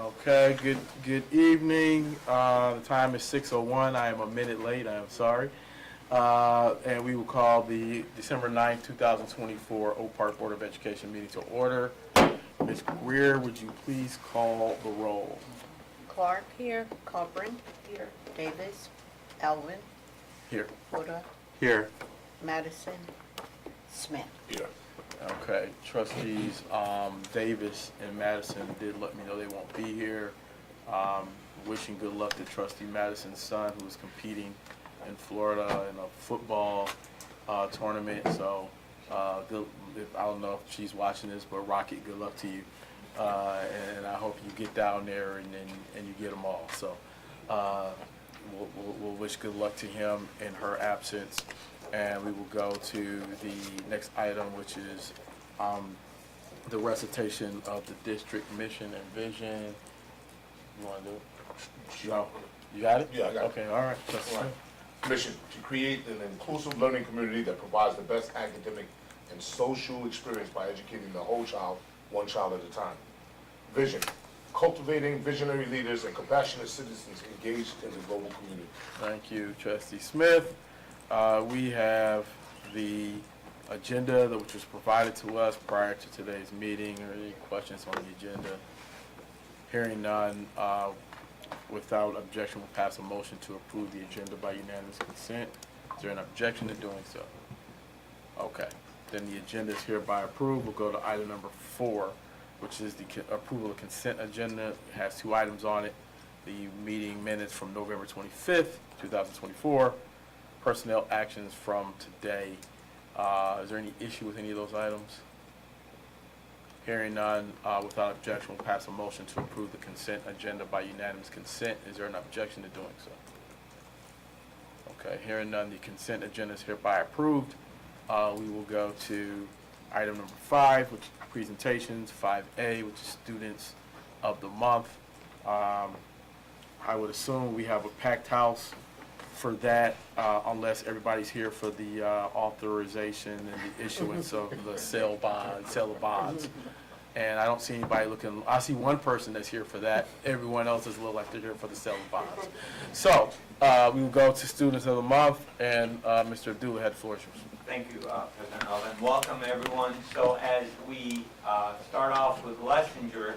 Okay, good evening. The time is 6:01. I am a minute late. I am sorry. And we will call the December 9th, 2024 Oak Park Board of Education meeting to order. Ms. Greer, would you please call the roll? Clark here, Coburn here, Davis, Elwin, Here. Woodruff, Here. Madison, Smith. Here. Okay, trustees Davis and Madison did let me know they won't be here. Wishing good luck to trustee Madison's son, who is competing in Florida in a football tournament. So good, I don't know if she's watching this, but Rocket, good luck to you. And I hope you get down there and you get them all. So we'll wish good luck to him in her absence. And we will go to the next item, which is the recitation of the district mission and vision. You want to do it? No. You got it? Yeah, I got it. Okay, all right. All right. Mission: to create an inclusive learning community that provides the best academic and social experience by educating the whole child, one child at a time. Vision: cultivating visionary leaders and compassionate citizens engaged in the global community. Thank you, Trustee Smith. We have the agenda which was provided to us prior to today's meeting. Are there any questions on the agenda? Hearing none, without objection, we'll pass a motion to approve the agenda by unanimous consent. Is there an objection to doing so? Okay, then the agenda is hereby approved. We'll go to item number 4, which is the approval of consent agenda. It has 2 items on it. The meeting minutes from November 25th, 2024. Personnel actions from today. Is there any issue with any of those items? Hearing none, without objection, we'll pass a motion to approve the consent agenda by unanimous consent. Is there an objection to doing so? Okay, hearing none, the consent agenda is hereby approved. We will go to item number 5, which is presentations, 5A, which is students of the month. I would assume we have a packed house for that, unless everybody's here for the authorization and the issuance of the sale of bonds. And I don't see anybody looking. I see one person that's here for that. Everyone else is a little like they're here for the sale of bonds. So we will go to students of the month, and Mr. Abdullah had the floor. Thank you, President Alvin. Welcome, everyone. So as we start off with Lessinger,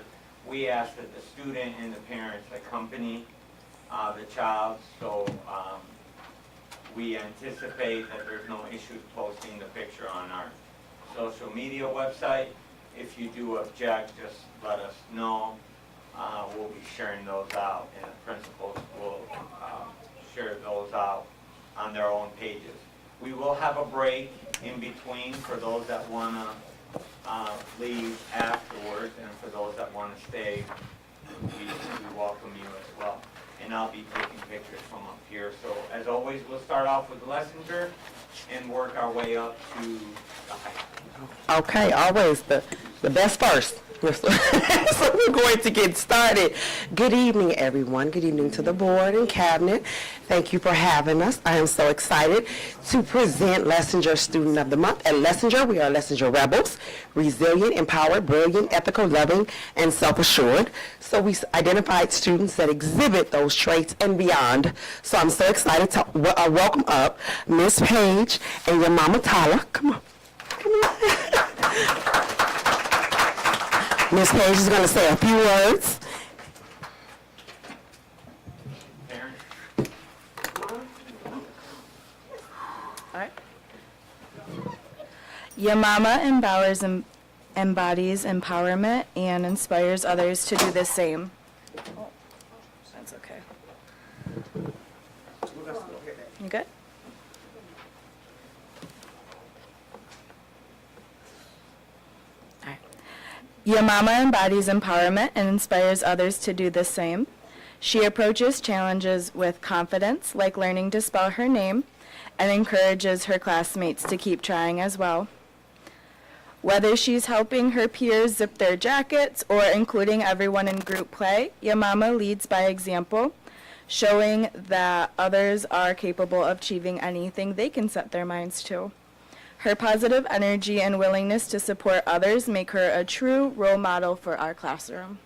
we ask that the student and the parents accompany the child. So we anticipate that there's no issues posting the picture on our social media website. If you do object, just let us know. We'll be sharing those out, and the principals will share those out on their own pages. We will have a break in between for those that want to leave afterwards, and for those that want to stay, we welcome you as well. And I'll be taking pictures from up here. So as always, we'll start off with Lessinger and work our way up to the high. Okay, always the best first. So we're going to get started. Good evening, everyone. Good evening to the board and cabinet. Thank you for having us. I am so excited to present Lessinger Student of the Month. At Lessinger, we are Lessinger Rebels, resilient, empowered, brilliant, ethical, loving, and self-assured. So we identified students that exhibit those traits and beyond. So I'm so excited to welcome up Miss Page and your mama Tala. Come on. Come on. Ms. Page is going to say a few words. All right. Your mama embodies empowerment and inspires others to do the same. Oh, that's okay. You good? Your mama embodies empowerment and inspires others to do the same. She approaches challenges with confidence, like learning to spell her name, and encourages her classmates to keep trying as well. Whether she's helping her peers zip their jackets or including everyone in group play, your mama leads by example, showing that others are capable of achieving anything they can set their minds to. Her positive energy and willingness to support others make her a true role model for our classroom.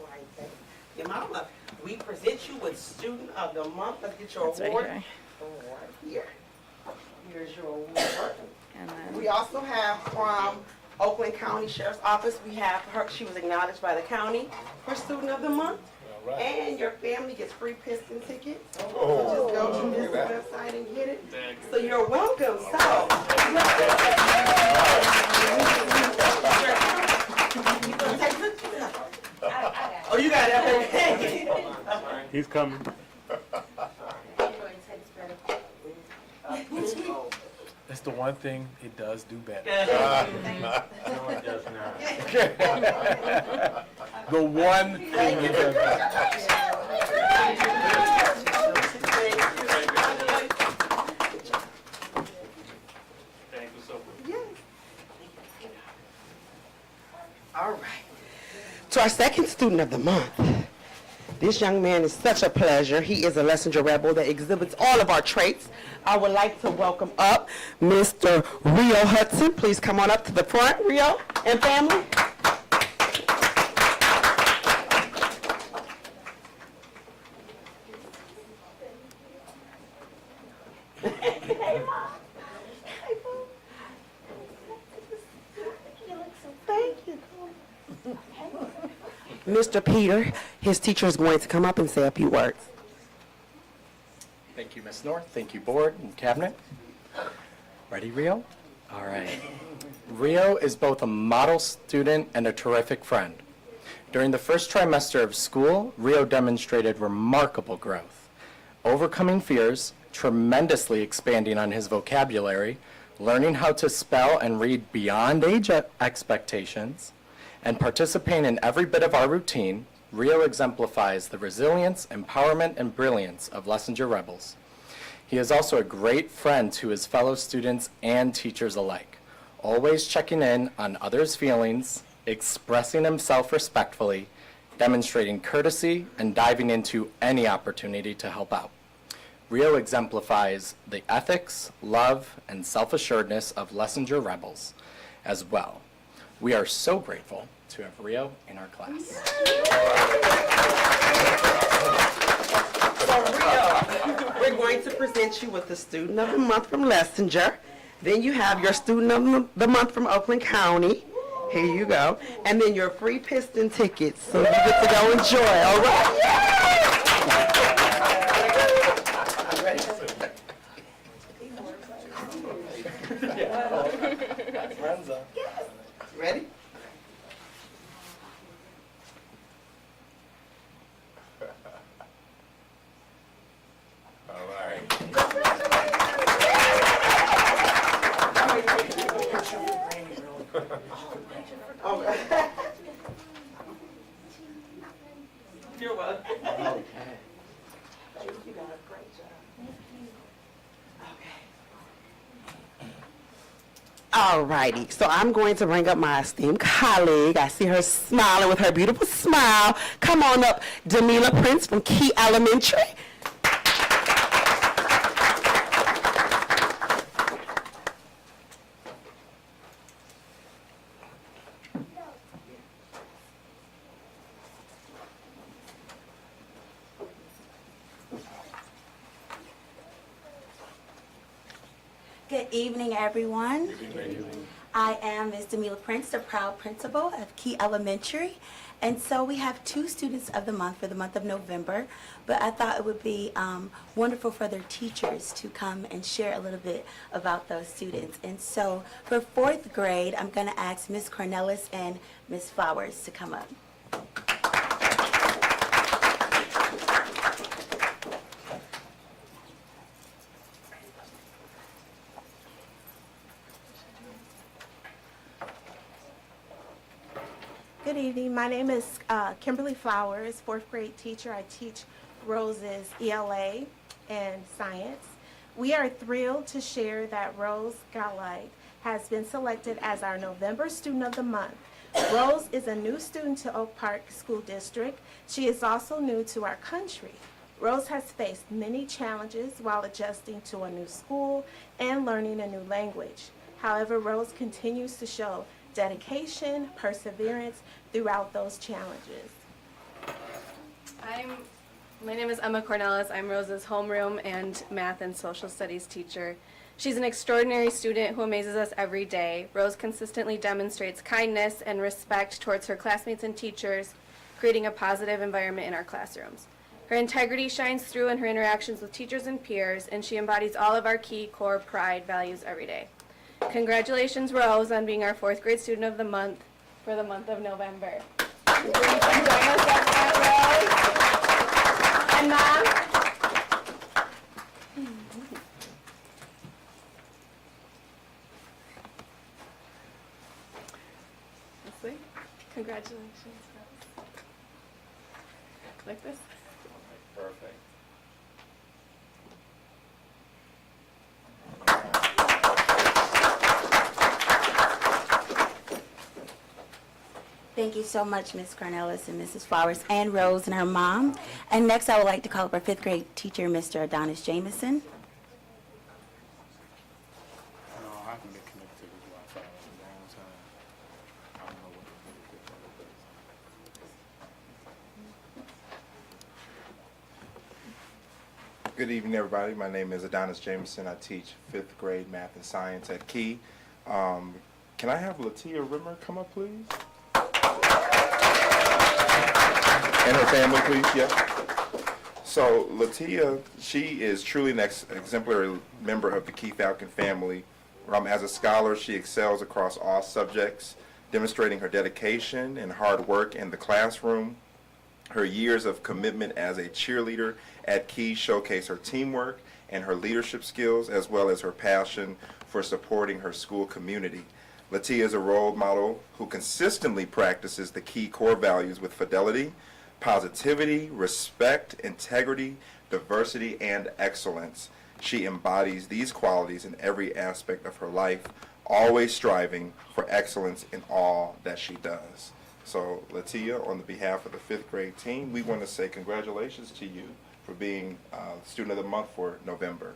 Right, Your mama. We present you with Student of the Month. Let's get your That's right award. here. Right here. Here's your award. And then We also have from Oakland County Sheriff's Office, we have her, she was acknowledged by the county for Student of the Month. And your family gets free Piston tickets. So just go to this website and get it. So you're welcome. So. You gonna take pictures? Oh, you got it. Okay. He's coming. That's the one thing it does do better. No, it does not. The one thing it does better. Thank you so much. Yes. All right. To our second Student of the Month. This young man is such a pleasure. He is a Lessinger Rebel that exhibits all of our traits. I would like to welcome up Mr. Rio Hudson. Please come on up to the front, Rio and family. Thank you. Mr. Peter, his teacher is going to come up and say a few words. Thank you, Ms. North. Thank you, board and cabinet. Ready, Rio? All right. Rio is both a model student and a terrific friend. During the first trimester of school, Rio demonstrated remarkable growth, overcoming fears, tremendously expanding on his vocabulary, learning how to spell and read beyond age expectations, and participating in every bit of our routine. Rio exemplifies the resilience, empowerment, and brilliance of Lessinger Rebels. He is also a great friend to his fellow students and teachers alike, always checking in on others' feelings, expressing himself respectfully, demonstrating courtesy, and diving into any opportunity to help out. Rio exemplifies the ethics, love, and self-assuredness of Lessinger Rebels as well. We are so grateful to have Rio in our class. So Rio, we're going to present you with the Student of the Month from Lessinger. Then you have your Student of the Month from Oakland County. Here you go. And then your free Piston tickets. So you get to go enjoy, all right? Ready? All right. Okay. You're welcome. All righty, so I'm going to bring up my esteemed colleague. I see her smiling with her beautiful smile. Come on up, Demila Prince from Key Elementary. Good evening, everyone. I am Ms. Demila Prince, the proud principal of Key Elementary. And so we have two students of the month for the month of November, but I thought it would be wonderful for their teachers to come and share a little bit about those students. And so for fourth grade, I'm going to ask Ms. Cornelis and Ms. Flowers to come up. Good evening. My name is Kimberly Flowers, fourth grade teacher. I teach Rose's ELA and science. We are thrilled to share that Rose Galite has been selected as our November Student of the Month. Rose is a new student to Oak Park School District. She is also new to our country. Rose has faced many challenges while adjusting to a new school and learning a new language. However, Rose continues to show dedication, perseverance throughout those challenges. My name is Emma Cornelis. I'm Rose's homeroom and math and social studies teacher. She's an extraordinary student who amazes us every day. Rose consistently demonstrates kindness and respect towards her classmates and teachers, creating a positive environment in our classrooms. Her integrity shines through in her interactions with teachers and peers, and she embodies all of our key core pride values every day. Congratulations, Rose, on being our 4th grade student of the month for the month of November. Will you come join us up front, Rose? And Mom? This way. Congratulations, Rose. Like this? Perfect. Thank you so much, Ms. Cornelis and Mrs. Flowers, and Rose and her mom. And next, I would like to call up our 5th grade teacher, Mr. Adonis Jameson. No, I haven't been connected to this Wi-Fi in a long time. I don't know what to do. Good evening, everybody. My name is Adonis Jameson. I teach 5th grade math and science at Key. Can I have Latia Rimmer come up, please? And her family, please. Yeah. So Latia, she is truly an exemplary member of the Key Falcon family. As a scholar, she excels across all subjects, demonstrating her dedication and hard work in the classroom. Her years of commitment as a cheerleader at Key showcase her teamwork and her leadership skills, as well as her passion for supporting her school community. Latia is a role model who consistently practices the Key core values with fidelity, positivity, respect, integrity, diversity, and excellence. She embodies these qualities in every aspect of her life, always striving for excellence in all that she does. So, Latia, on the behalf of the 5th grade team, we want to say congratulations to you for being Student of the Month for November.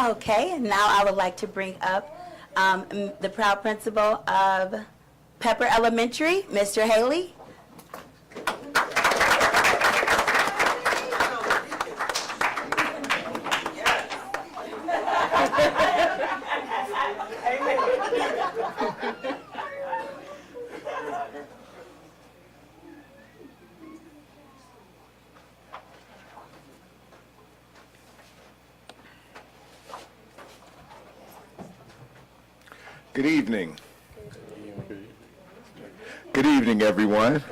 Okay, and now I would like to bring up the proud principal of Pepper Elementary, Mr. Haley. Good evening. Good evening, everyone.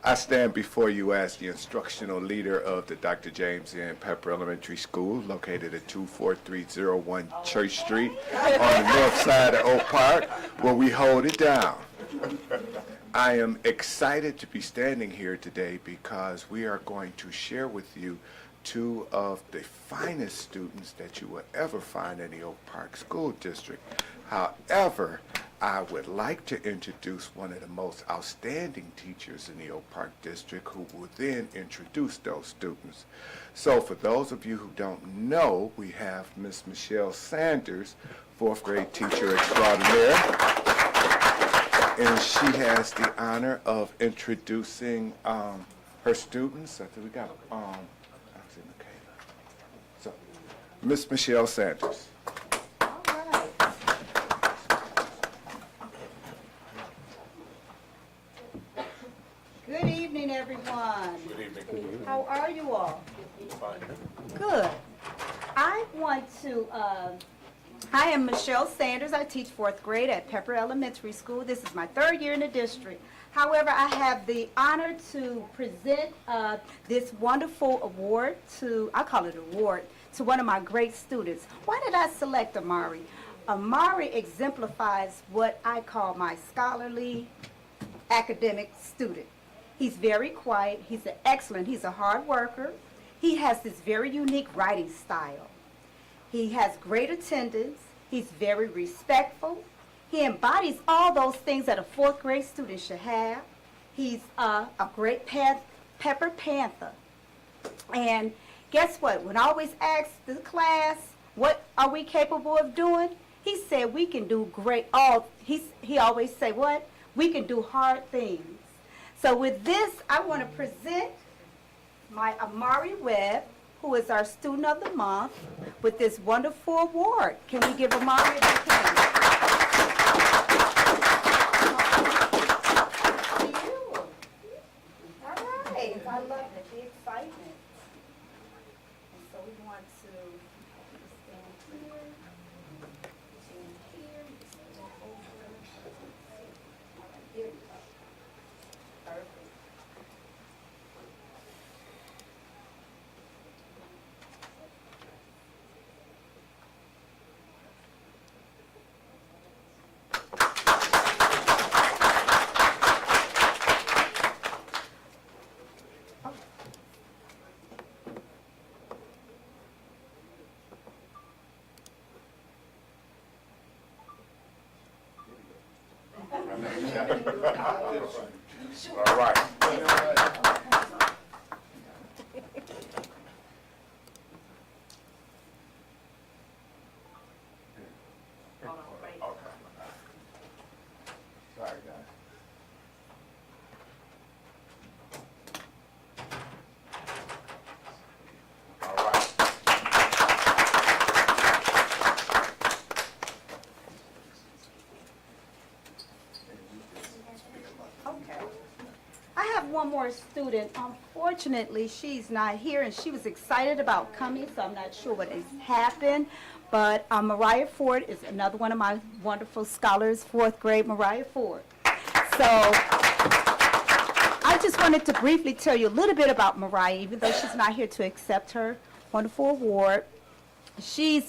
I stand before you as the instructional leader of the Dr. James N. Pepper Elementary School, located at 24301 Church Street on the north side of Oak Park, where we hold it down. I am excited to be standing here today because we are going to share with you 2 of the finest students that you will ever find in the Oak Park School District. However, I would like to introduce one of the most outstanding teachers in the Oak Park District who will then introduce those students. So for those of you who don't know, we have Miss Michelle Sanders, 4th grade teacher extraordinaire. And she has the honor of introducing her students. I think we got so, Miss Michelle Sanders. Good evening, everyone. Good evening. How are you all? Fine. Good. I want to, I am Michelle Sanders. I teach 4th grade at Pepper Elementary School. This is my 3rd year in the district. However, I have the honor to present this wonderful award to, I call it award, to one of my great students. Why did I select Amari? Amari exemplifies what I call my scholarly academic student. He's very quiet, he's excellent, he's a hard worker. He has this very unique writing style. He has great attendance, he's very respectful, He embodies all those things that a fourth grade student should have. He's a great Pepper Panther. And guess what? When I always ask the class, what are we capable of doing? He said we can do great. He always say what? We can do hard things. So with this, I want to present my Amari Webb, who is our Student of the Month, with this wonderful award. Can we give Amari a big hand? To you. All right. I love it, the excitement. And so we want to stand here, stand here, stand over. All right, here we go. Perfect. All right. Sorry, guys. All right. Okay. I have one more student. Unfortunately, she's not here, and she was excited about coming, so I'm not sure what has happened. But Mariah Ford is another one of my wonderful scholars, fourth grade Mariah Ford. So I just wanted to briefly tell you a little bit about Mariah, even though she's not here to accept her wonderful award.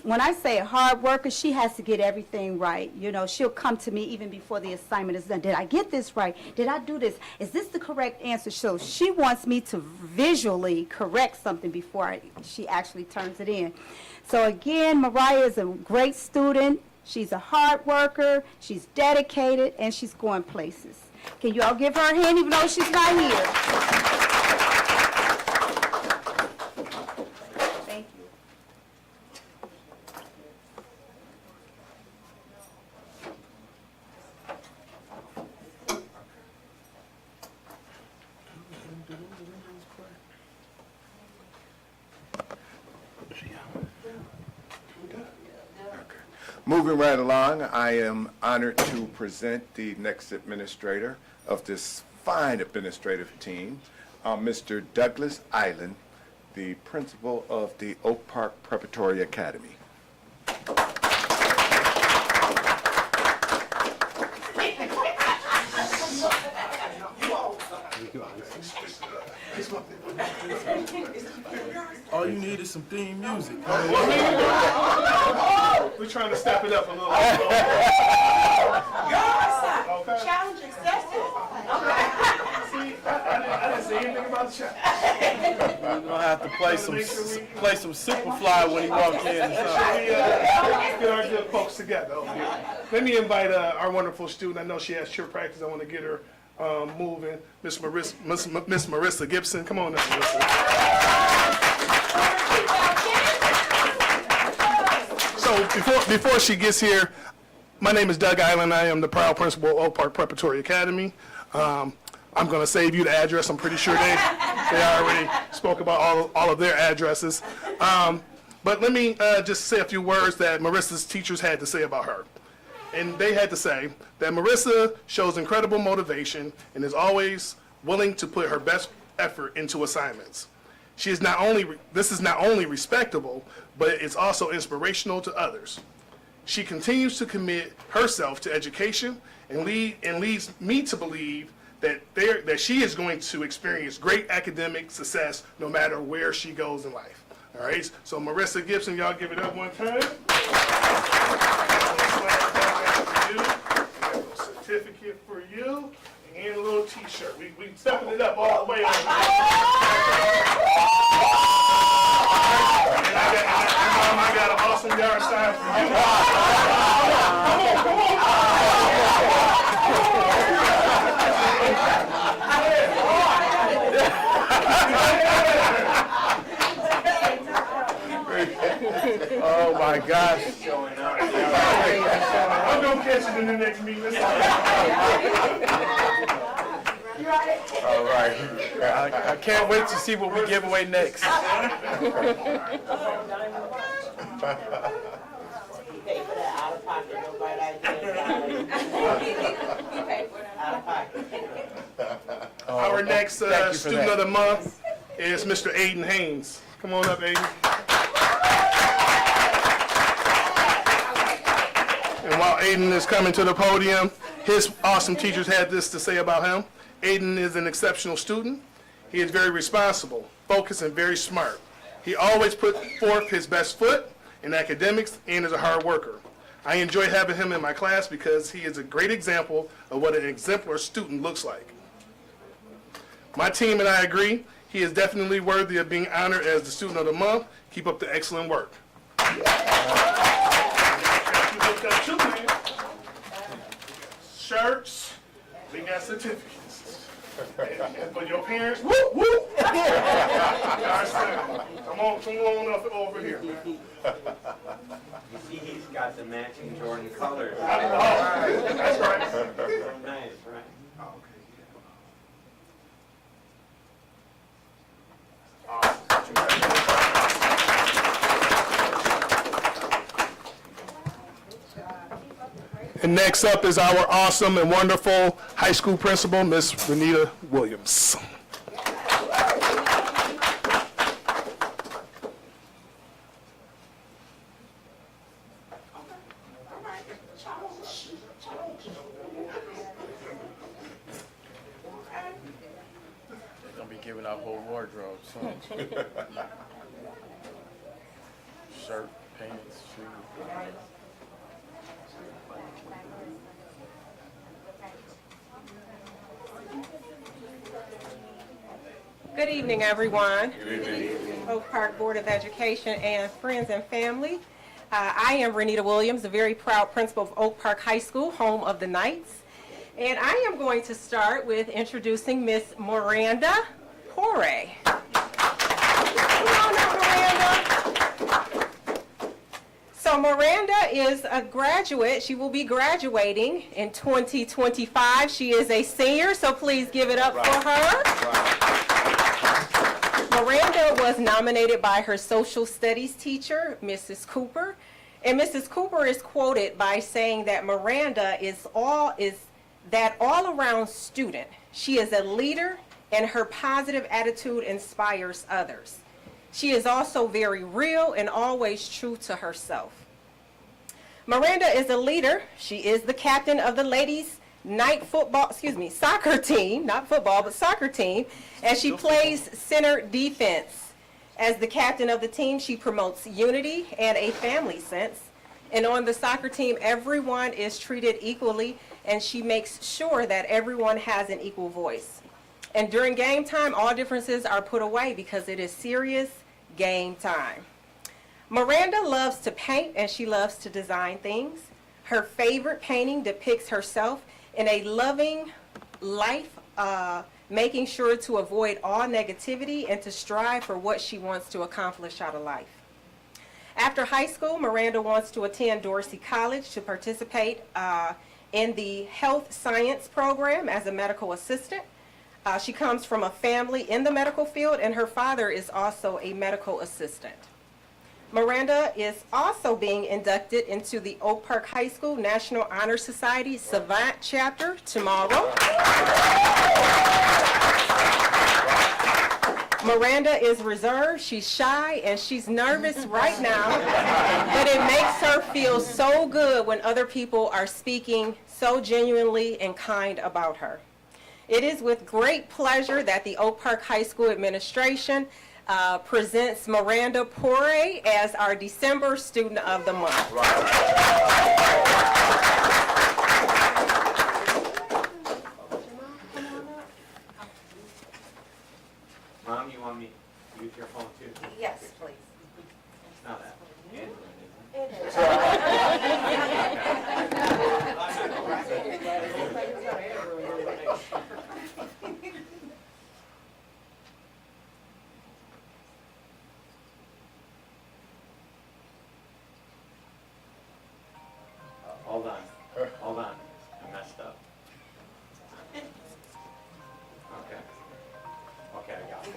When I say a hard worker, she has to get everything right. You know, she'll come to me even before the assignment is done. Did I get this right? Did I do this? Is this the correct answer? So she wants me to visually correct something before she actually turns it in. So again, Mariah is a great student. She's a hard worker. She's dedicated, and she's going places. Can you all give her a hand even though she's not here? Thank you. Moving right along, I am honored to present the next administrator of this fine administrative team, Mr. Douglas Island, the principal of the Oak Park Preparatory Academy. All you need is some theme music. We're trying to step it up a little. Challenge accepted. See, I didn't say anything about the challenge. We're gonna have to play some Superfly when he walks in. And stuff. Get our good folks together over here. Let me invite our wonderful student. I know she has cheer practice. I want to get her moving. Miss Marissa Gibson. Come on up, Marissa. So before she gets here, my name is Doug Island. I am the proud principal of Oak Park Preparatory Academy. I'm going to save you the address. I'm pretty sure they already spoke about all of their addresses. But let me just say a few words that Marissa's teachers had to say about her. And they had to say that Marissa shows incredible motivation and is always willing to put her best effort into assignments. This is not only respectable, but it's also inspirational to others. She continues to commit herself to education and leads me to believe that she is going to experience great academic success no matter where she goes in life. All right, so Marissa Gibson, y'all give it up one time. Certificate for you and a little t-shirt. We stepping it up all the way on And I got an awesome yard sign for you. Come on. my gosh. Showing up. I'm gonna catch it in the next meeting. All right. I can't wait to see what we give away next. Our next Thank you for student that. of the month is Mr. Aiden Haynes. Come on up, Aiden. And while Aiden is coming to the podium, his awesome teachers had this to say about him. Aiden is an exceptional student. He is very responsible, focused, and very smart. He always put forth his best foot in academics and is a hard worker. I enjoy having him in my class because he is a great example of what an exemplar student looks like. My team and I agree, he is definitely worthy of being honored as the Student of the Month. Keep up the excellent work. Shirts, we got certificates. And for your parents, whoop, whoop. Come on up over here. You see, he's got the matching Jordan colors. Oh, that's right. So nice, right? And next up is our awesome and wonderful high school principal, Miss Renita Williams. They're gonna be giving out whole wardrobes soon. Shirt, pants, shoes. Good evening, everyone. Good evening. Oak Park Board of Education and friends and family. I am Renita Williams, the very proud principal of Oak Park High School, home of the Knights. And I am going to start with introducing Miss Miranda Pore. Come on up, Miranda. So Miranda is a graduate. She will be graduating in 2025. She is a senior, so please give it up for her. Miranda was nominated by her social studies teacher, Mrs. Cooper, and Mrs. Cooper is quoted by saying that Miranda is that all-around student. She is a leader, and her positive attitude inspires others. She is also very real and always true to herself. Miranda is a leader. She is the captain of the ladies' soccer team, not football, but soccer team, and she plays center defense. As the captain of the team, she promotes unity and a family sense. And on the soccer team, everyone is treated equally, and she makes sure that everyone has an equal voice. And during game time, all differences are put away because it is serious game time. Miranda loves to paint, and she loves to design things. Her favorite painting depicts herself in a loving life, making sure to avoid all negativity and to strive for what she wants to accomplish out of life. After high school, Miranda wants to attend Dorsey College to participate in the health science program as a medical assistant. She comes from a family in the medical field, and her father is also a medical assistant. Miranda is also being inducted into the Oak Park High School National Honor Society Savant Chapter tomorrow. Miranda is reserved, she's shy, and she's nervous right now, but it makes her feel so good when other people are speaking so genuinely and kind about her. It is with great pleasure that the Oak Park High School administration presents Miranda Pore as our December Student of the Month. Mom, you want me to use your phone too? Yes, please. It's not that. hold on. Hold on. I messed up. Okay. Okay, I got it.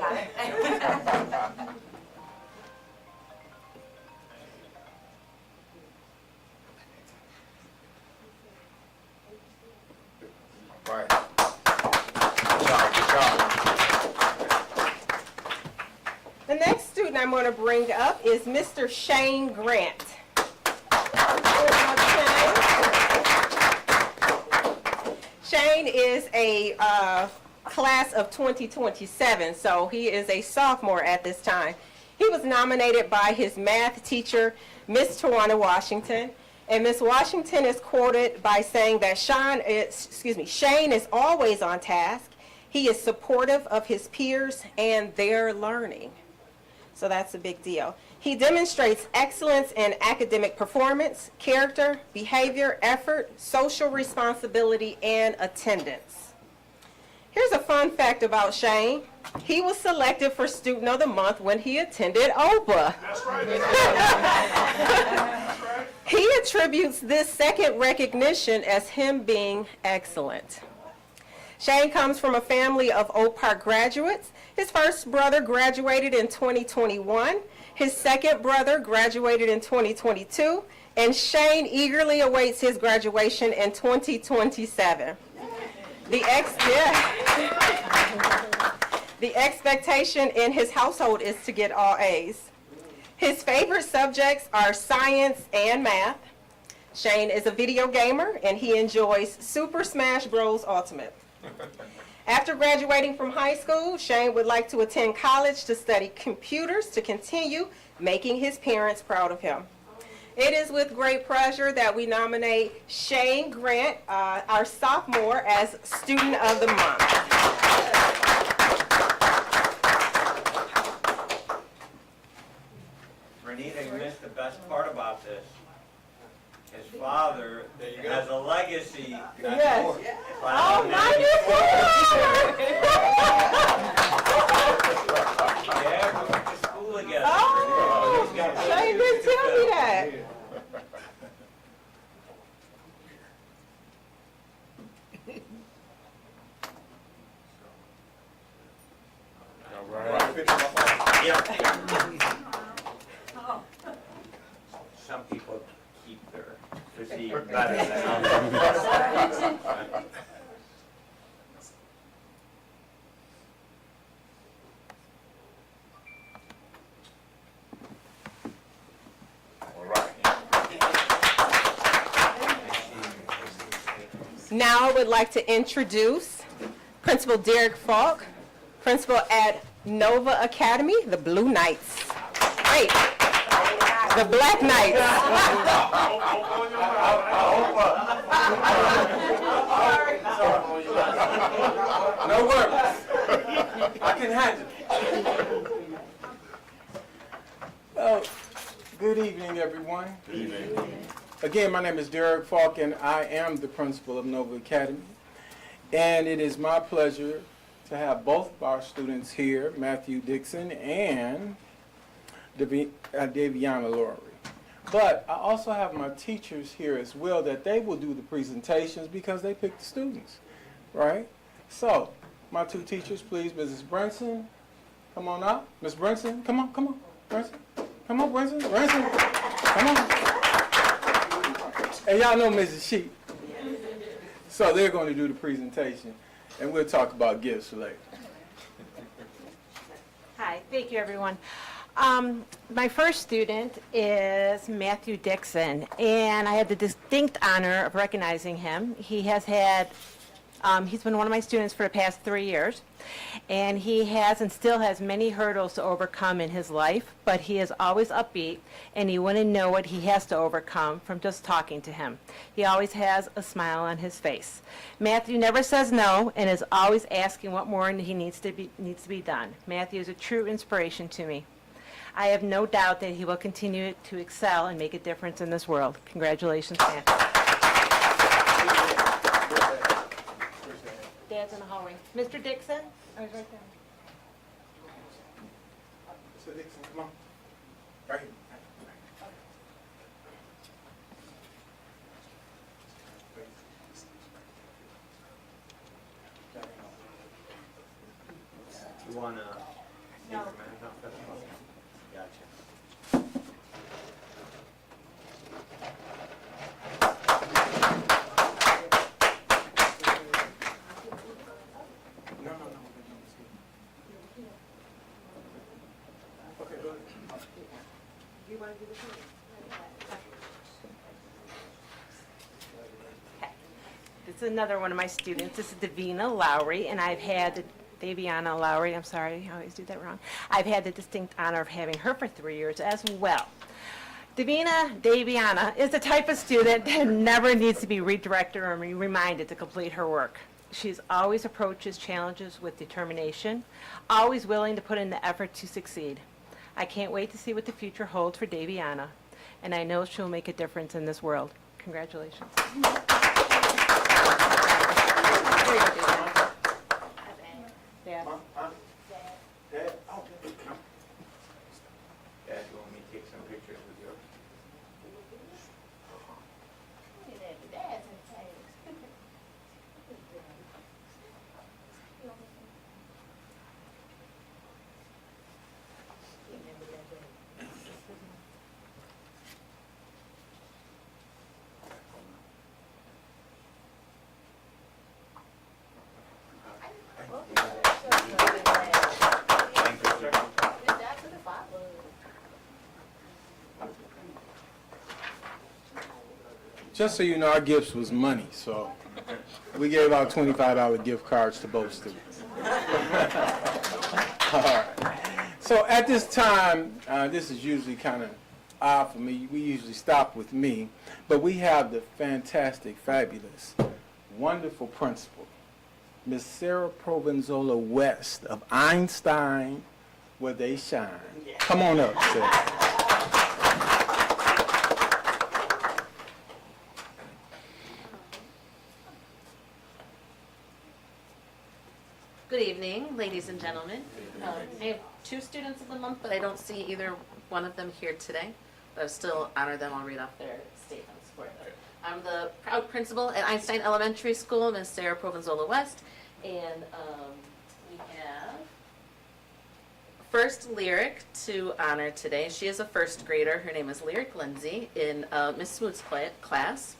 Right. Good job, good job. The next student I'm going to bring up is Mr. Shane Grant. Shane is a class of 2027, so he is a sophomore at this time. He was nominated by his math teacher, Miss Tawana Washington, and Miss Washington is quoted by saying that Shane is always on task. He is supportive of his peers and their learning. So that's a big deal. He demonstrates excellence in academic performance, character, behavior, effort, social responsibility, and attendance. Here's a fun fact about Shane. He was selected for Student of the Month when he attended OPA. That's right. He attributes this second recognition as him being excellent. Shane comes from a family of Oak Park graduates. His first brother graduated in 2021. His second brother graduated in 2022. And Shane eagerly awaits his graduation in 2027. The expectation in his household is to get all A's. His favorite subjects are science and math. Shane is a video gamer and he enjoys Super Smash Bros. Ultimate. After graduating from high school, Shane would like to attend college to study computers to continue making his parents proud of him. It is with great pleasure that we nominate Shane Grant, our sophomore, as Student of the Month. Renita, you missed the best part about this. His father has a legacy. Yes. Oh, Yeah, we went to school together. Oh, He's got Shane didn't tell me that. All right. Yeah. Some people keep their physique better than others. All right. Now I would like to introduce Principal Derek Falk, principal at Nova Academy, the Blue Knights. Wait, the Black Knights. No worries. I can handle it. Oh, good evening, everyone. Good evening. Again, my name is Derek Falk, and I am the principal of Nova Academy. And it is my pleasure to have both of our students here, Matthew Dixon and Daviana Laurie. But I also have my teachers here as well, that they will do the presentations because they pick the students, right? So, my two teachers, please, Mrs. Brinson, come on up. Miss Brinson, come on, Brinson. Come on, Brinson, come on. And y'all know Mrs. Sheep. So they're going to do the presentation, and we'll talk about gifts later. Hi, thank you, everyone. My first student is Matthew Dixon, and I had the distinct honor of recognizing him. He has had, he's been one of my students for the past 3 years, and he has and still has many hurdles to overcome in his life, but he is always upbeat, and you wouldn't know what he has to overcome from just talking to him. He always has a smile on his face. Matthew never says no and is always asking what more he needs to be done. Matthew is a true inspiration to me. I have no doubt that he will continue to excel and make a difference in this world. Congratulations, Matthew. Dad's in the hallway. Mr. Dixon? Oh, he's right there. Mr. Dixon, come on. Right here. You wanna? No. Gotcha. This is another one of my students. This is Davina Lowry, and I've had Daviana Lowry, I'm sorry, I always do that wrong. I've had the distinct honor of having her for 3 years as well. Daviana is the type of student that never needs to be redirected or reminded to complete her work. She's always approaches challenges with determination, always willing to put in the effort to succeed. I can't wait to see what the future holds for Daviana, and I know she'll make a difference in this world. Congratulations. Dad. Dad, you want me to take some pictures with you? Just so you know, our gifts was money, so we gave out $25 gift cards to both students. All right. So at this time, this is usually kind of odd for me. We usually stop with me, but we have the fantastic, fabulous, wonderful principal, Miss Sarah Provenzolo West of Einstein, where they shine. Come on up, Sarah. Good evening, ladies and gentlemen. I have two students of the month, but I don't see either one of them here today. But I still honor them. I'll read off their statements for them. I'm the proud principal at Einstein Elementary School, Ms. Sarah Provenzolo West, and we have first Lyric to honor today. She is a first grader. Her name is Lyric Lindsay in Ms. Smoot's class.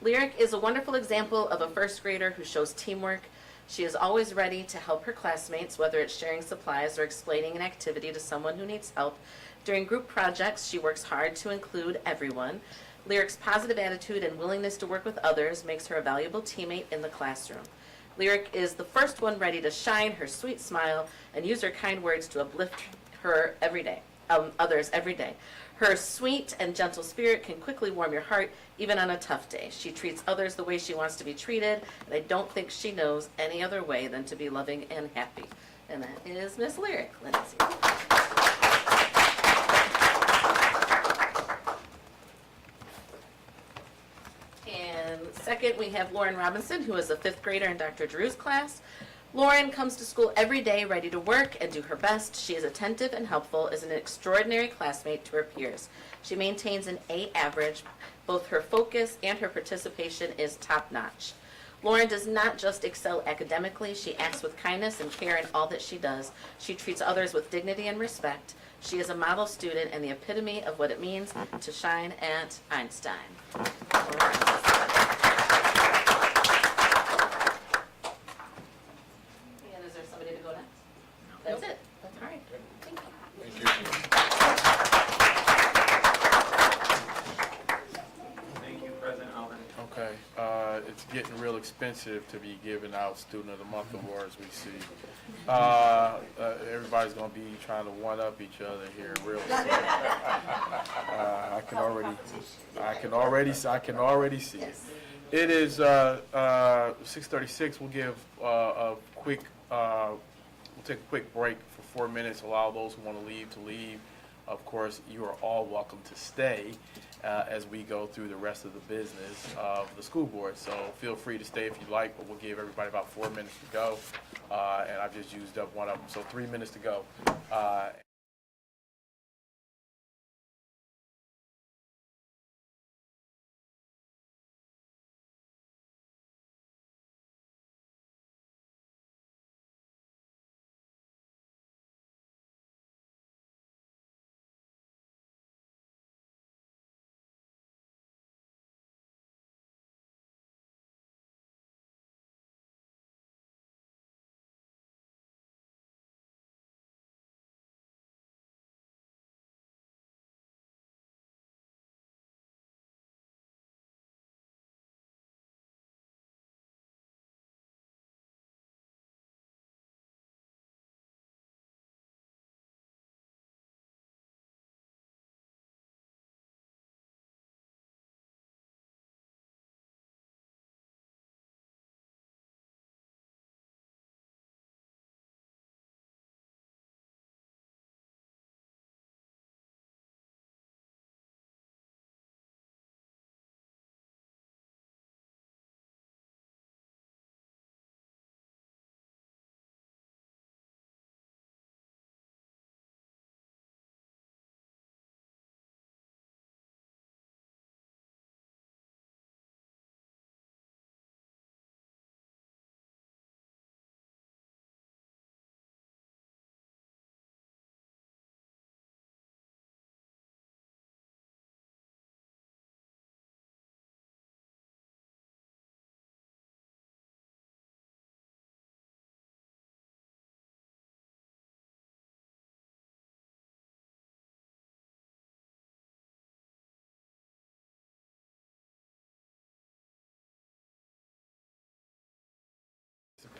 Lyric is a wonderful example of a first grader who shows teamwork. She is always ready to help her classmates, whether it's sharing supplies or explaining an activity to someone who needs help. During group projects, she works hard to include everyone. Lyric's positive attitude and willingness to work with others makes her a valuable teammate in the classroom. Lyric is the first one ready to shine her sweet smile and use her kind words to uplift her every day, others every day. Her sweet and gentle spirit can quickly warm your heart, even on a tough day. She treats others the way she wants to be treated, and I don't think she knows any other way than to be loving and happy. And that is Miss Lyric Lindsay. And second, we have Lauren Robinson, who is a fifth grader in Dr. Drew's class. Lauren comes to school every day ready to work and do her best. She is attentive and helpful, is an extraordinary classmate to her peers. She maintains an A average. Both her focus and her participation is top-notch. Lauren does not just excel academically, she acts with kindness and care in all that she does. She treats others with dignity and respect. She is a model student and the epitome of what it means to shine at Einstein. And is there somebody to go next? That's it. All right. Thank you. Thank you, President Alvin. Okay, it's getting real expensive to be giving out Student of the Month awards, we see. Everybody's gonna be trying to one-up each other here real soon. I can already see it. It is 6:36. We'll give a quick, we'll take a quick break for 4 minutes, allow those who want to leave to leave. Of course, you are all welcome to stay as we go through the rest of the business of the school board. So feel free to stay if you like, but we'll give everybody about 4 minutes to go. And I've just used up one of them, so 3 minutes to go.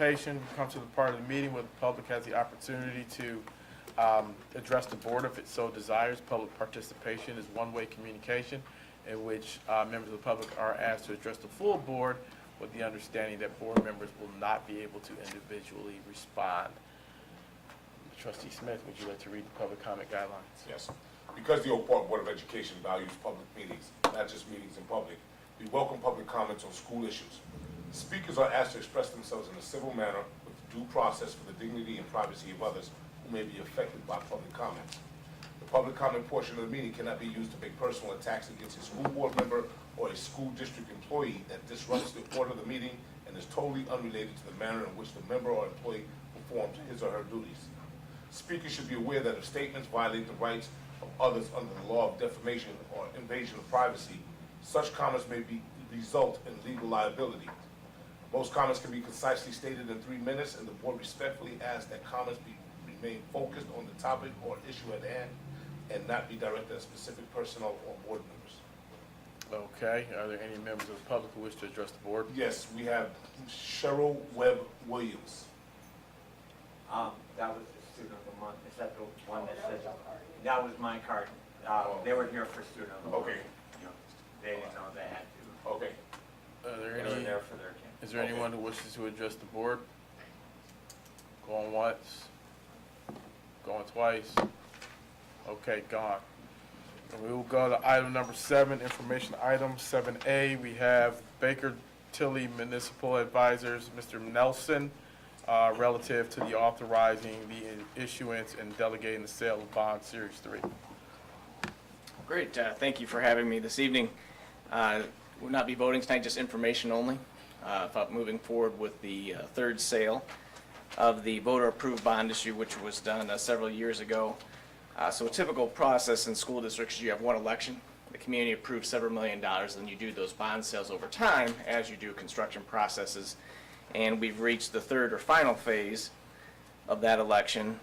participation. We come to the part of the meeting where the public has the opportunity to address the board if it so desires. Public participation is one-way communication in which members of the public are asked to address the full board with the understanding that board members will not be able to individually respond. Trustee Smith, would you like to read the public comment guidelines? Yes. Because the Oak Park Board of Education values public meetings, not just meetings in public, we welcome public comments on school issues. Speakers are asked to express themselves in a civil manner with due process for the dignity and privacy of others who may be affected by public comments. The public comment portion of the meeting cannot be used to make personal attacks against a school board member or a school district employee that disrupts the order of the meeting and is totally unrelated to the manner in which the member or employee performs his or her duties. Speakers should be aware that if statements violate the rights of others under the law of defamation or invasion of privacy, such comments may result in legal liability. Most comments can be concisely stated in 3 minutes, and the board respectfully asks that comments remain focused on the topic or issue at hand and not be directed at specific personnel or board members. Okay, are there any members of the public who wish to address the board? Yes, we have Cheryl Webb Williams. That was the student of the month. Is that the one that says? That was my card. They were here for student of the month. Okay. They didn't know they had to. Okay. Are there They were any, there for their camp. is there anyone who wishes to address the board? Going once? Going twice? Okay, gone. And we will go to item number 7, information item 7A. We have Baker Tilly Municipal Advisors, Mr. Nelson, relative to the authorizing the issuance and delegating the sale of bond series 3. Great, thank you for having me this evening. We'll not be voting tonight, just information only, about moving forward with the third sale of the voter-approved bond issue, which was done several years ago. So a typical process in school districts is you have one election, the community approves several $1 million, and you do those bond sales over time as you do construction processes. And we've reached the third or final phase of that election,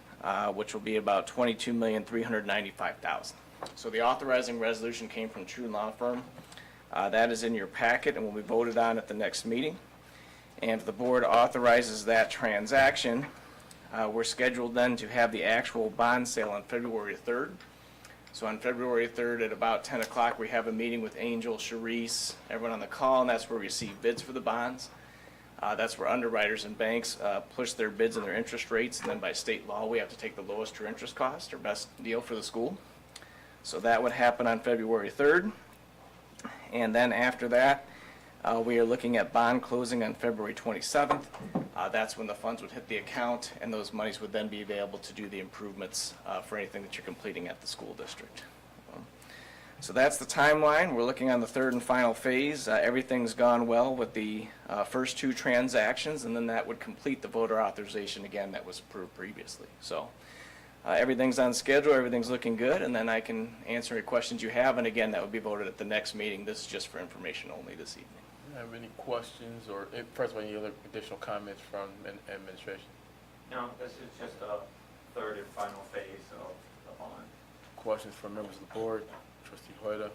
which will be about $22,395,000. So the authorizing resolution came from True Law Firm. That is in your packet and will be voted on at the next meeting. And if the board authorizes that transaction, we're scheduled then to have the actual bond sale on February 3rd. So on February 3rd at about 10 o'clock, we have a meeting with Angel, Charisse, everyone on the call, and that's where we receive bids for the bonds. That's where underwriters and banks push their bids and their interest rates, and then by state law, we have to take the lowest true interest cost or best deal for the school. So that would happen on February 3rd. And then after that, we are looking at bond closing on February 27th. That's when the funds would hit the account, and those monies would then be available to do the improvements for anything that you're completing at the school district. So that's the timeline. We're looking on the third and final phase. Everything's gone well with the first 2 transactions, and then that would complete the voter authorization again that was approved previously. So everything's on schedule, everything's looking good, and then I can answer any questions you have, and again, that would be voted at the next meeting. This is just for information only this evening. Have any questions or, first of all, any other additional comments from administration? No, this is just a third and final phase of the bond. Questions from members of the board? Trustee Hoyda?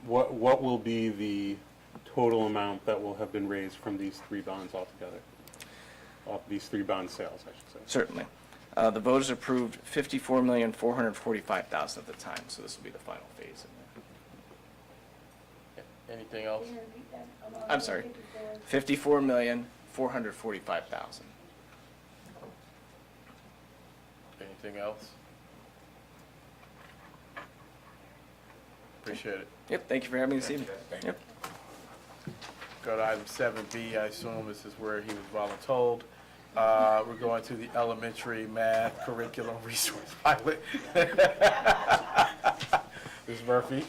What will be the total amount that will have been raised from these 3 bonds altogether? These 3 bond sales, I should say. Certainly. The voters approved $54,445,000 at the time, so this will be the final phase. Anything else? I'm sorry, $54,445,000. Anything else? Appreciate it. Yep, thank you for having me this evening. Yep. Go to item 7B. I assume this is where he was voluntold. We're going to the elementary math curriculum resource pilot. Ms. Murphy.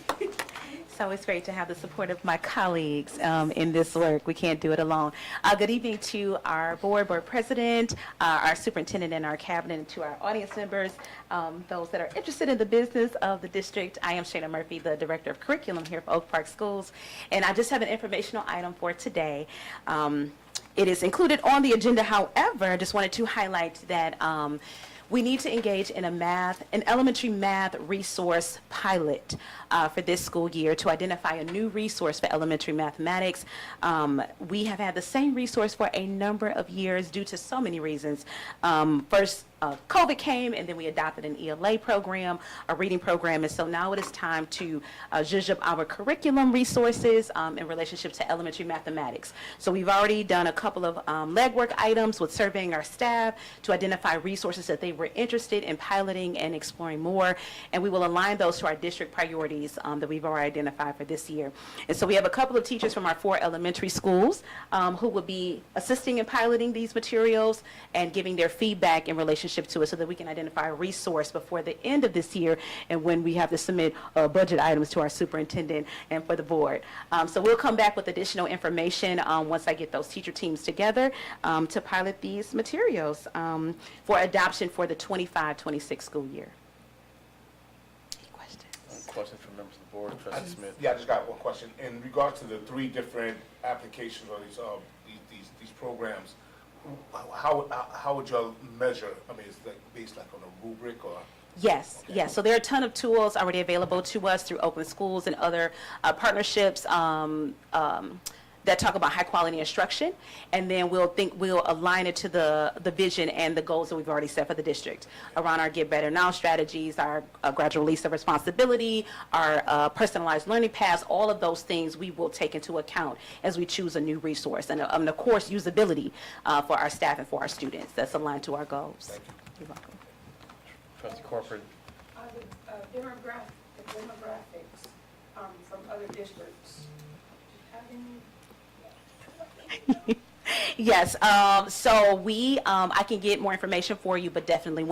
So it's great to have the support of my colleagues in this work. We can't do it alone. Good evening to our board president, our superintendent, and our cabinet, and to our audience members, those that are interested in the business of the district. I am Shana Murphy, the director of curriculum here for Oak Park Schools, and I just have an informational item for today. It is included on the agenda. However, I just wanted to highlight that we need to engage in an elementary math resource pilot for this school year to identify a new resource for elementary mathematics. We have had the same resource for a number of years due to so many reasons. First, COVID came, and then we adopted an ELA program, a reading program, and so now it is time to zhuzh up our curriculum resources in relationship to elementary mathematics. So we've already done a couple of legwork items with surveying our staff to identify resources that they were interested in piloting and exploring more, and we will align those to our district priorities that we've already identified for this year. And so we have a couple of teachers from our 4 elementary schools who will be assisting in piloting these materials and giving their feedback in relationship to it so that we can identify a resource before the end of this year and when we have to submit budget items to our superintendent and for the board. So we'll come back with additional information once I get those teacher teams together to pilot these materials for adoption for the 25-26 school year. Questions from members of the board, Trustee Smith? Yeah, I just got one question. In regards to the 3 different applications or these programs, how would you measure? I mean, is that based like on a rubric or? Yes, yes. So there are a ton of tools already available to us through Open Schools and other partnerships that talk about high quality instruction, and then we'll align it to the vision and the goals that we've already set for the district around our Get Better Now strategies, our gradual release of responsibility, our personalized learning paths. All of those things we will take into account as we choose a new resource, and of course usability for our staff and for our students that's aligned to our goals. Thank you. You're welcome. Trustee Corcoran? The demographics from other districts. Do you have any? Yes, so I can get more information for you, but definitely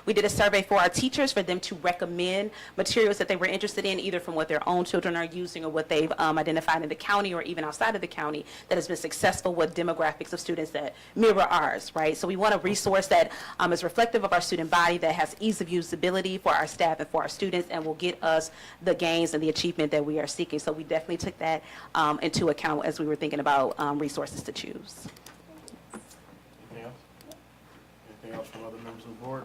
we did a survey for our teachers for them to recommend materials that they were interested in, either from what their own children are using or what they've identified in the county or even outside of the county that has been successful with demographics of students that mirror ours, right? So we want a resource that is reflective of our student body, that has ease of usability for our staff and for our students, and will get us the gains and the achievement that we are seeking. So we definitely took that into account as we were thinking about resources to choose. Anything else? Anything else from other members of the board?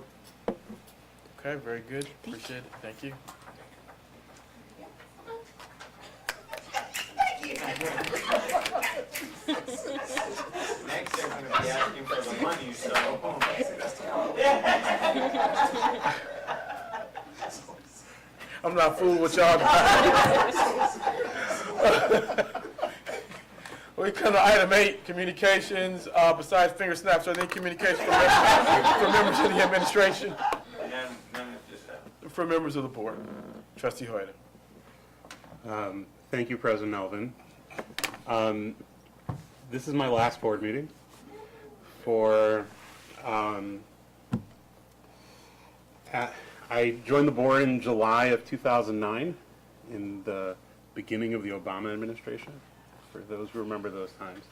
Okay, very good. Appreciate it. Thank you. Next, they're going to be asking for the money, so. I'm not fooling with y'all. We come to item 8, communications. Besides finger snaps, are there any communications from members of the administration? None of this. From members of the board. Trustee Hoyt. Thank you, President Elvin. This is my last board meeting I joined the board in July of 2009, in the beginning of the Obama administration, for those who remember those times.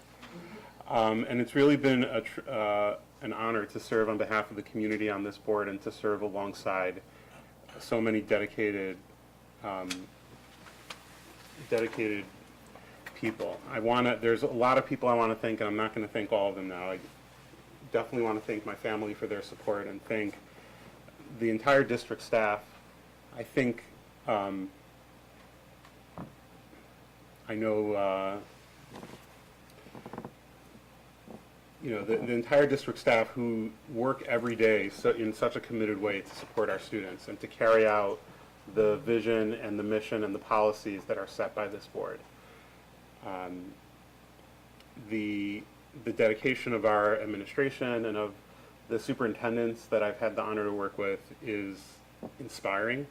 And it's really been an honor to serve on behalf of the community on this board and to serve alongside so many dedicated people. There's a lot of people I want to thank, and I'm not going to thank all of them now. I definitely want to thank my family for their support and thank the entire district staff. I think I know the entire district staff who work every day in such a committed way to support our students and to carry out the vision and the mission and the policies that are set by this board. The dedication of our administration and of the superintendents that I've had the honor to work with is inspiring.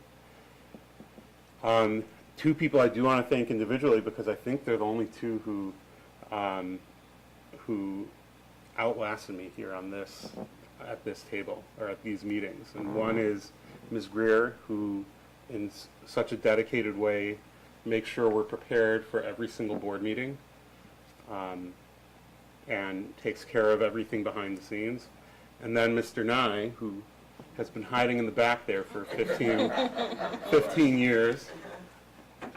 Two people I do want to thank individually, because I think they're the only two who outlasted me here at this table or at these meetings. And one is Ms. Greer, who in such a dedicated way makes sure we're prepared for every single board meeting and takes care of everything behind the scenes. And then Mr. Nye, who has been hiding in the back there for 15 years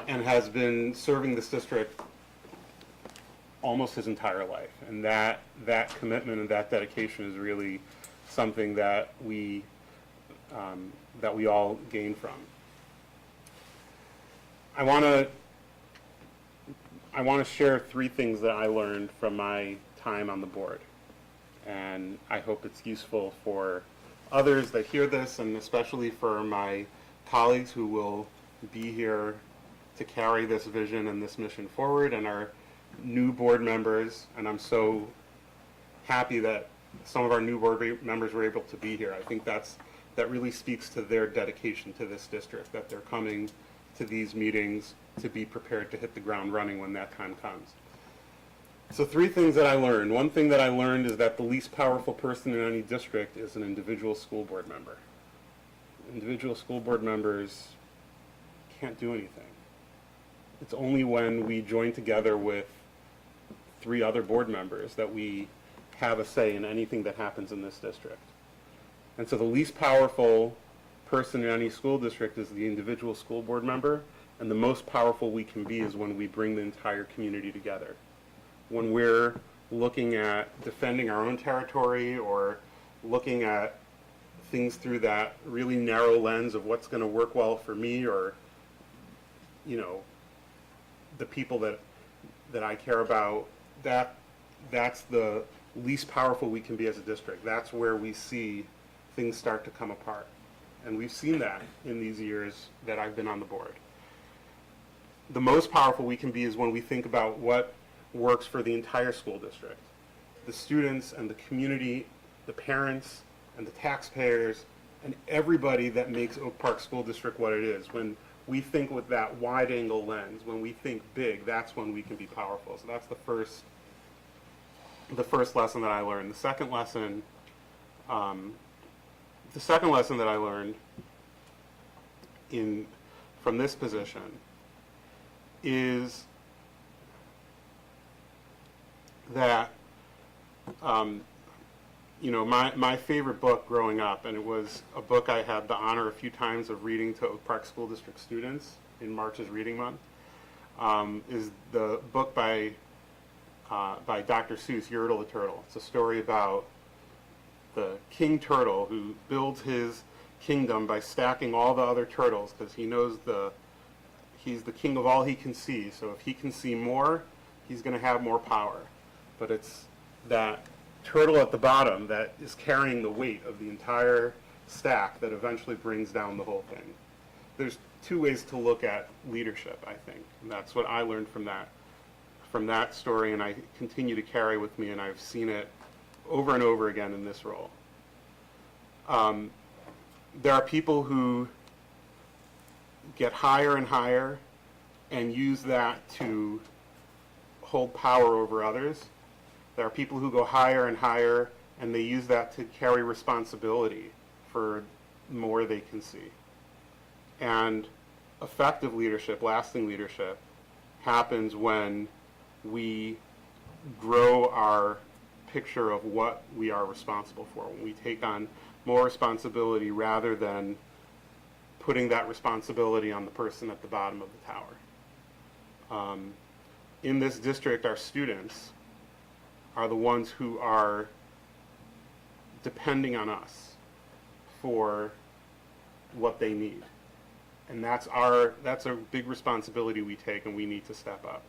and has been serving this district almost his entire life. And that commitment and that dedication is really something that we that we all gain from. I want to share 3 things that I learned from my time on the board, and I hope it's useful for others that hear this, and especially for my colleagues who will be here to carry this vision and this mission forward, and our new board members. And I'm so happy that some of our new board members were able to be here. I think that really speaks to their dedication to this district, that they're coming to these meetings to be prepared to hit the ground running when that time comes. So 3 things that I learned. One thing that I learned is that the least powerful person in any district is an individual school board member. Individual school board members can't do anything. It's only when we join together with 3 other board members that we have a say in anything that happens in this district. And so the least powerful person in any school district is the individual school board member, and the most powerful we can be is when we bring the entire community together. When we're looking at defending our own territory or looking at things through that really narrow lens of what's going to work well for me or, you know, the people that I care about, that's the least powerful we can be as a district. That's where we see things start to come apart. And we've seen that in these years that I've been on the board. The most powerful we can be is when we think about what works for the entire school district. The students and the community, the parents and the taxpayers, and everybody that makes Oak Park School District what it is. When we think with that wide angle lens, when we think big, that's when we can be powerful. So that's the first lesson that I learned. The second lesson that I learned from this position is that you know, my favorite book growing up, and it was a book I had the honor a few times of reading to Oak Park School District students in March's Reading Month, is the book by Dr. Seuss, Yertle the Turtle. It's a story about the king turtle who builds his kingdom by stacking all the other turtles because he knows he's the king of all he can see. So if he can see more, he's going to have more power. But it's that turtle at the bottom that is carrying the weight of the entire stack that eventually brings down the whole thing. There's 2 ways to look at leadership, I think, and that's what I learned from that story, and I continue to carry with me, and I've seen it over and over again in this role. There are people who get higher and higher and use that to hold power over others. There are people who go higher and higher and they use that to carry responsibility for more they can see. And effective leadership, lasting leadership, happens when we grow our picture of what we are responsible for, when we take on more responsibility rather than putting that responsibility on the person at the bottom of the tower. In this district, our students are the ones who are depending on us for what they need. And that's a big responsibility we take, and we need to step up.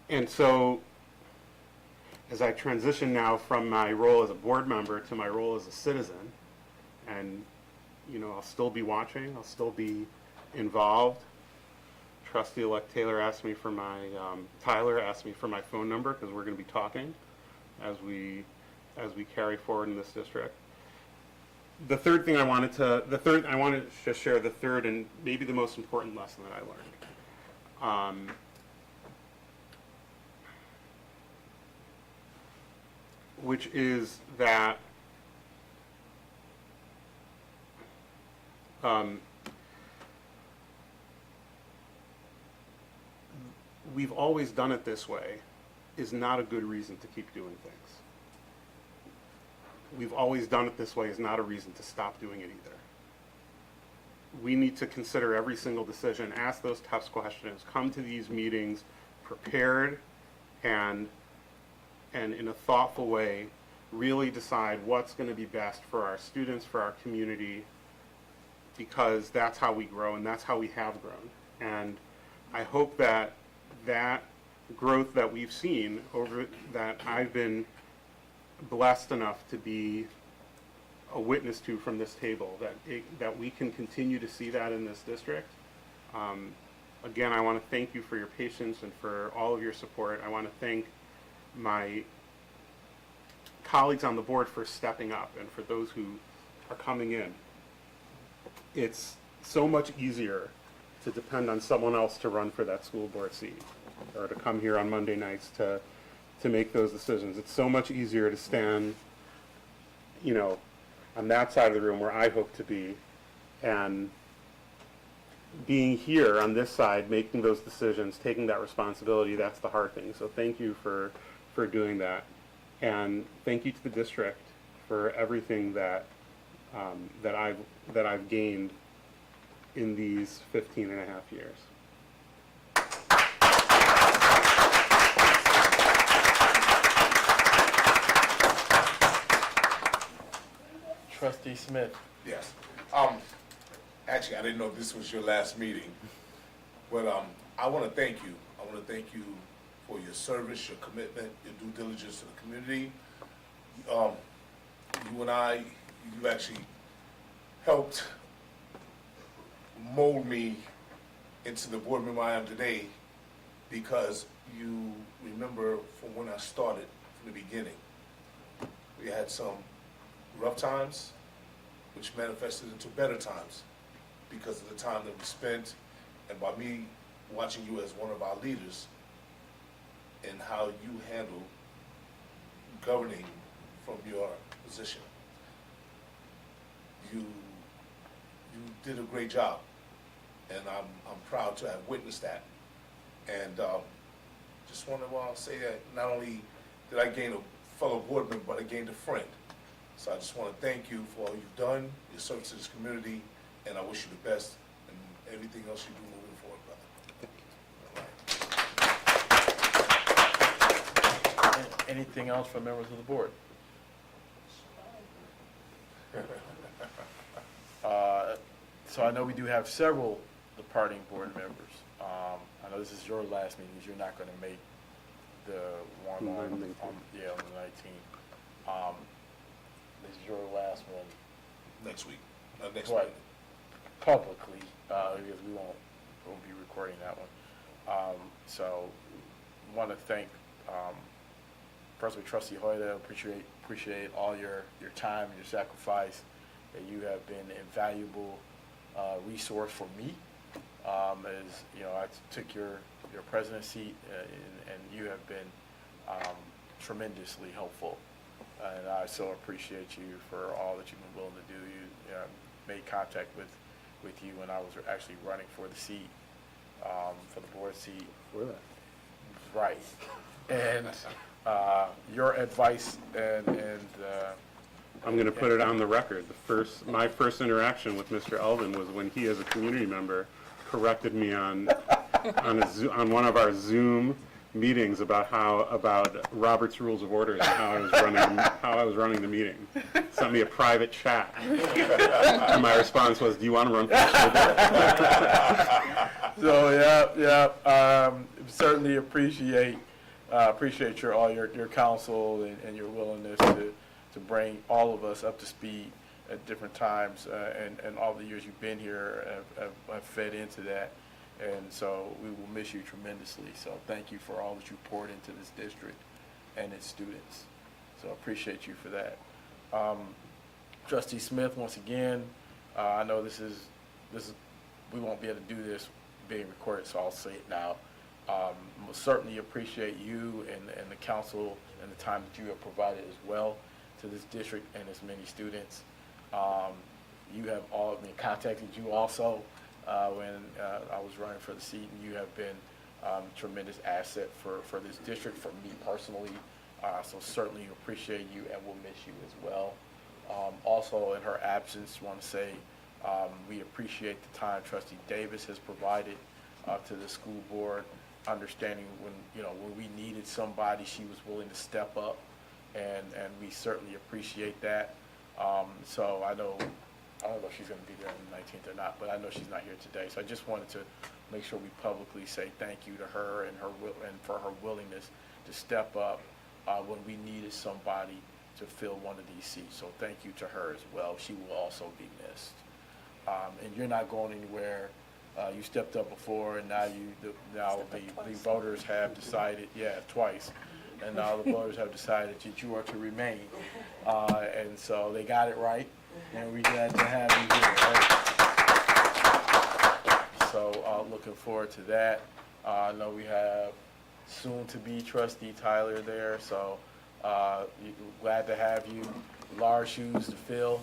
And so, as I transition now from my role as a board member to my role as a citizen, and you know, I'll still be watching, I'll still be involved. Trustee-elect Tyler asked me for my phone number because we're going to be talking as we carry forward in this district. I wanted to just share the third and maybe the most important lesson that I learned. Which is that we've always done it this way is not a good reason to keep doing things. We've always done it this way is not a reason to stop doing it either. We need to consider every single decision, ask those tough questions, come to these meetings prepared and in a thoughtful way really decide what's going to be best for our students, for our community, because that's how we grow and that's how we have grown. And I hope that that growth that we've seen over, that I've been blessed enough to be a witness to from this table, that we can continue to see that in this district. Again, I want to thank you for your patience and for all of your support. I want to thank my colleagues on the board for stepping up and for those who are coming in. It's so much easier to depend on someone else to run for that school board seat or to come here on Monday nights to make those decisions. It's so much easier to stand, you know, on that side of the room where I hope to be, and being here on this side, making those decisions, taking that responsibility, that's the hard thing. So thank you for doing that. And thank you to the district for everything that I've gained in these 15 and a half years. Trustee Smith. Yes. Actually, I didn't know this was your last meeting, but I want to thank you. I want to thank you for your service, your commitment, your due diligence to the community. You and I, you actually helped mold me into the board member I am today, because you remember from when I started from the beginning. We had some rough times, which manifested into better times because of the time that we spent, and by me watching you as one of our leaders and how you handle governing from your position. You did a great job, and I'm proud to have witnessed that. And just want to say that not only did I gain a fellow board member, but I gained a friend. So I just want to thank you for all you've done, your service to this community, and I wish you the best in everything else you do moving forward, brother. Anything else from members of the board? So I know we do have several departing board members. I know this is your last meeting, you're not going to make the one on the 19th. This is your last one. Next week. Next Right. week. Publicly, because we won't be recording that one. So, want to thank, firstly, Trustee Hoyda. Appreciate all your time and your sacrifice. That you have been an invaluable resource for me. As you know, I took your president seat, and you have been tremendously helpful. And I so appreciate you for all that you've been willing to do. You made contact with you when I was actually running for the seat, for the board seat. For that. Right. And your advice and I'm going to put it on the record. My first interaction with Mr. Elvin was when he, as a community member, corrected me on one of our Zoom meetings about Robert's Rules of Order and how I was running the meeting. Sent me a private chat, and my response was, "Do you want to run for the school board?" So certainly appreciate your counsel and your willingness to bring all of us up to speed at different times, and all the years you've been here have fed into that. And so we will miss you tremendously. So thank you for all that you poured into this district and its students. So I appreciate you for that. Trustee Smith, once again, I know this is we won't be able to do this being recorded, so I'll say it now. We'll certainly appreciate you and the council and the time that you have provided as well to this district and its many students. You have all of me contacted you also when I was running for the seat, and you have been a tremendous asset for this district, for me personally. So certainly appreciate you, and we'll miss you as well. Also, in her absence, want to say we appreciate the time Trustee Davis has provided to the school board, understanding when we needed somebody, she was willing to step up and we certainly appreciate that. So I don't know if she's going to be there on the 19th or not, but I know she's not here today. So I just wanted to make sure we publicly say thank you to her and for her willingness to step up when we needed somebody to fill one of these seats. So thank you to her as well. She will also be missed. And you're not going anywhere. You stepped up before, and now the voters have decided, twice. And now the voters have decided that you are to remain. And so they got it right, and we're glad to have you here. Right? So looking forward to that. I know we have soon-to-be trustee Tyler there, so glad to have you. Large shoes to fill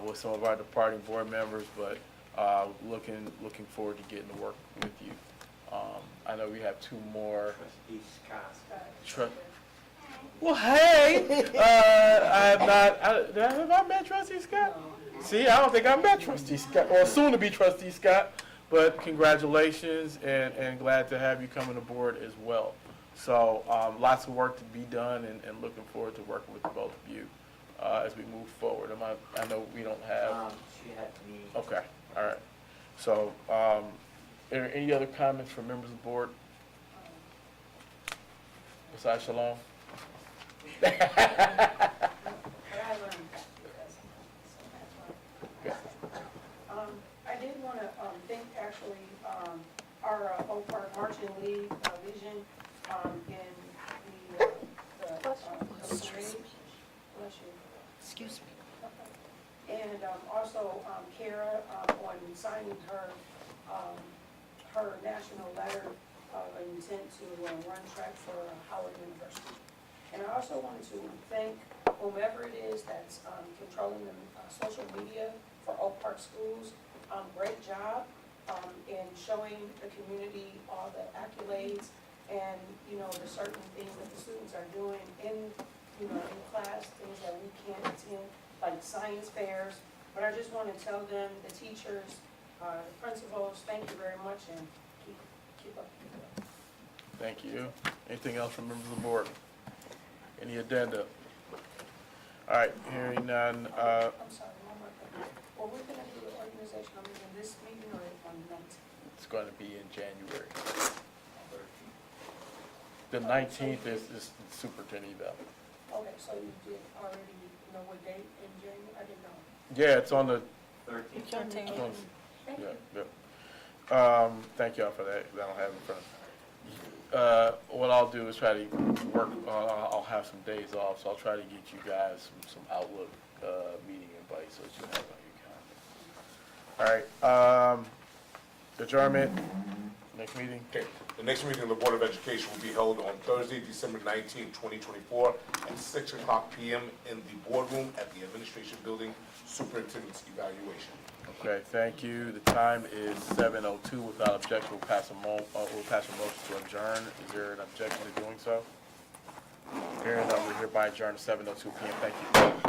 with some of our departing board members, but looking forward to getting to work with you. I know we have 2 more. Trustee Scott. Well, hey, have I met Trustee Scott? See, I don't think I met Trustee Scott, or soon to be Trustee Scott, but congratulations and glad to have you coming aboard as well. So lots of work to be done and looking forward to working with both of you as we move forward. I know we don't have. She had to be. Okay, all right. So are there any other comments from members of the board besides Shalom? I did want to thank actually our Oak Park Marching League Vision in the parade. Bless you. Excuse me. And also Kara on signing her national letter of intent to run track for Howard University. And I also wanted to thank whomever it is that's controlling the social media for Oak Park Schools. Great job in showing the community all the accolades and, the certain things that the students are doing in class, things that we can't attend, like science fairs. But I just want to tell them, the teachers, the principals, thank you very much, and keep up. Thank you. Anything else from members of the board? Any addenda? All right, hearing none. I'm sorry, one more thing. Well, we're going to do the organizational meeting this meeting or on the 19th? It's going to be in January. The 19th is superintendent eval. Okay, so you did already know what date in January? I didn't know. Yeah, it's on the 13th. Thank you. Yeah. Thank y'all for that. I don't have it in front of me. What I'll do is try to work. I'll have some days off, so I'll try to get you guys some Outlook meeting invites so that you have it on your calendar. All right. Adjournment. Next meeting. Okay, the next meeting of the Board of Education will be held on Thursday, December 19, 2024, at 6:00 p.m. in the boardroom at the Administration Building, Superintendent's Evaluation. Okay, thank you. The time is 7:02. Without objection, we'll pass a motion to adjourn. Is there an objection to doing so? Hearing none, we hereby adjourn at 7:02 p.m. Thank you.